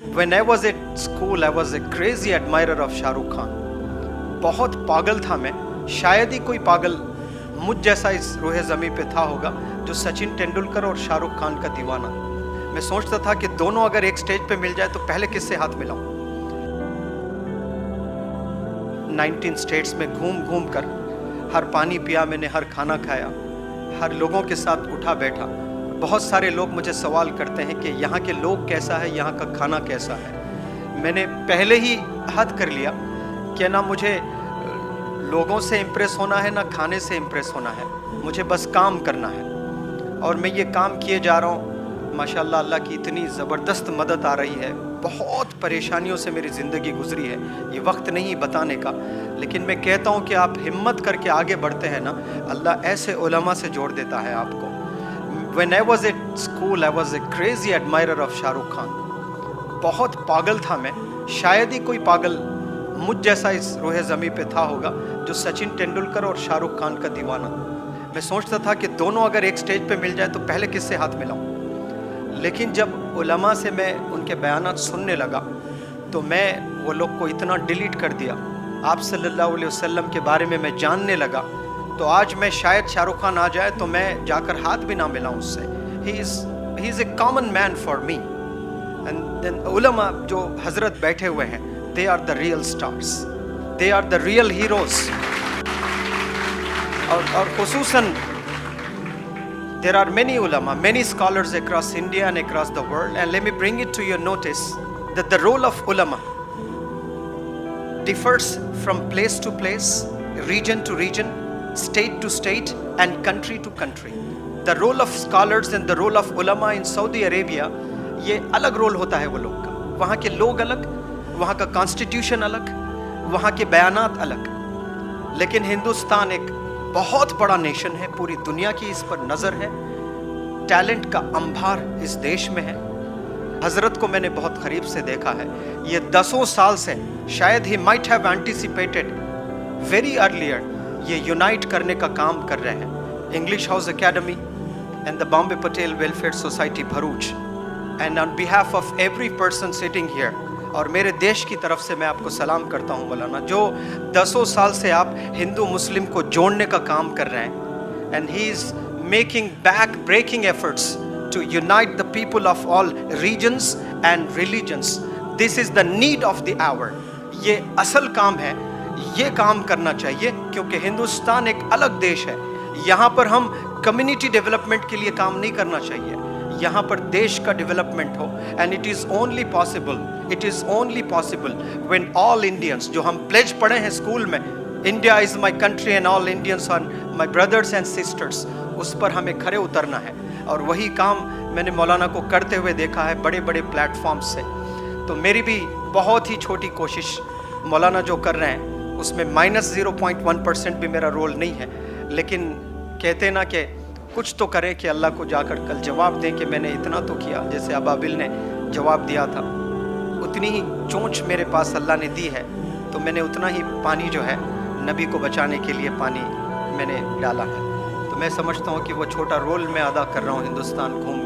When I was at school, I was a crazy admirer of Shahrukh Khan. बहुत पागल था मैं. शायद ही कोई पागल मुझ जैसा इस रोहे ज़मीं पे था होगा जो सचिन तेंदुलकर और शाहरुख खान का दीवाना. मैं सोचता था कि दोनों अगर एक स्टेज पे मिल जाए तो पहले किससे हाथ मिलाऊं. 19 स्टेट्स में घूम घूम कर हर पानी पिया मैंने, हर खाना खाया, हर लोगों के साथ उठा बैठा. बहुत सारे लोग मुझे सवाल करते हैं कि यहाँ के लोग कैसा है, यहाँ का खाना कैसा है. मैंने पहले ही हद कर लिया कि ना मुझे लोगों से इम्प्रेस होना है ना खाने से इम्प्रेस होना है, मुझे बस काम करना है. और मैं ये काम किए जा रहा हूँ. माशाल्लाह अल्लाह की इतनी ज़बरदस्त मदद आ रही है. बहुत परेशानियों से मेरी ज़िंदगी गुजरी है, ये वक्त नहीं बताने का. लेकिन मैं कहता हूँ कि आप हिम्मत करके आगे बढ़ते हैं ना, अल्लाह ऐसे उलमा से जोड़ देता है आपको. When I was at school, I was a crazy admirer of Shahrukh Khan. बहुत पागल था मैं. शायद ही कोई पागल मुझ जैसा इस रोहे ज़मीं पे था होगा जो सचिन तेंदुलकर और शाहरुख खान का दीवाना. मैं सोचता था कि दोनों अगर एक स्टेज पे मिल जाए तो पहले किससे हाथ मिलाऊं. लेकिन जब उलमा से मैं उनके बयानात सुनने लगा तो मैं वो लोग को इतना डिलीट कर दिया. आप सल्लल्लाहु अलैहि वसल्लम के बारे में मैं जानने लगा. तो आज मैं शायद शाहरुख खान आ जाए तो मैं जाकर हाथ भी ना मिलाऊं उससे. He is a common man for me. And then उलमा जो हजरत बैठे हुए हैं, they are the real stars, they are the real heroes. और खुसूसन there are many ulama, many scholars across India and across the world, and let me bring it to your notice that the role of ulama differs from place to place, region to region, state to state, and country to country. The role of scholars and the role of ulama in Saudi Arabia, ये अलग role होता है वो लोग का. वहाँ के लोग अलग, वहाँ का कॉन्स्टिट्यूशन अलग, वहाँ के बयानात अलग. लेकिन हिंदुस्तान एक बहुत बड़ा नेशन है, पूरी दुनिया की इस पर नज़र है. टैलेंट का अंबार इस देश में है. हज़रत को मैंने बहुत करीब से देखा है. ये 10 साल से शायद he might have anticipated very earlier ये यूनाइट करने का काम कर रहे हैं. English house academy and the Bombay Patel welfare society Bharuch, and on behalf of every person sitting here, और मेरे देश की तरफ से मैं आपको सलाम करता हूँ मौलाना, जो 10 साल से आप हिंदू मुस्लिम को जोड़ने का काम कर रहे हैं. And he is making back breaking efforts to unite the people of all regions and religions. This is the need of the hour. ये असल काम है, ये काम करना चाहिए, क्योंकि हिंदुस्तान एक अलग देश है. यहाँ पर हम कम्युनिटी डेवलपमेंट के लिए काम नहीं करना चाहिए, यहाँ पर देश का डेवलपमेंट हो. And it is only possible when all Indians, जो हम प्लेज पढ़े हैं स्कूल में, India is my country and all Indians are my brothers and sisters, उस पर हमें खरे उतरना है. और वही काम मैंने मौलाना को करते हुए देखा है बड़े बड़े प्लेटफॉर्म्स से. तो मेरी भी बहुत ही छोटी कोशिश मौलाना जो कर रहे हैं उसमें -0.1% भी मेरा रोल नहीं है. लेकिन कहते ना कि कुछ तो करें कि अल्लाह को जाकर कल जवाब दें कि मैंने इतना तो किया. जैसे अबाबिल ने जवाब दिया था, उतनी ही चोंच मेरे पास अल्लाह ने दी है, तो मैंने उतना ही पानी जो है नबी को बचाने के लिए पानी मैंने डाला है. तो मैं समझता हूँ कि वो छोटा रोल मैं अदा कर रहा हूँ हिंदुस्तान घूम